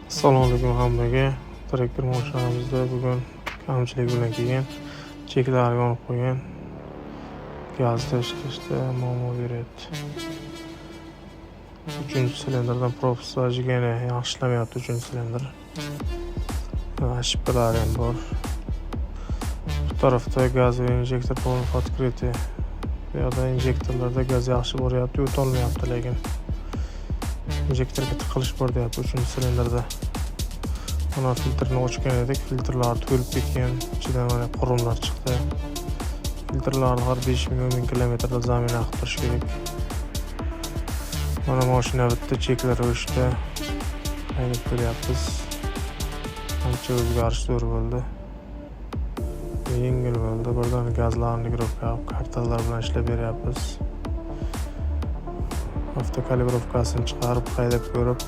Assalomu alaykum hammaga. Traktor mashinamizda bugun kamchilik bilan kelgan, cheklari yonib qo'ygan. Gaz tashlashda muammo beryapti. 3-silindrdan propsa jigani yaxshi ishlamayapti. 3-silindr. Ошибкалari ham bor. Bu tarafda gaz va injektor полностью открытый. Bu yoqda injektorlarda gaz yaxshi boryapti, o'tolmayapti lekin. Injektorga tiqilish bor deyapti 3-silindrda. Mana filtrni ochgan edik, filtrlar to'lib ketgan, ichidan mana qurumlar chiqdi. Filtrlarni har 5000 kilometrda zamina qilib turish kerak. Mana mashina bitta cheklar o'shda. Haydab ko'ryapmiz. Ancha o'zgarish zo'r bo'ldi. Yengil bo'ldi. Birdan gazlarni kartalar bilan ishlab beryapmiz. Avtokalibrovkasini chiqarib haydab ko'rib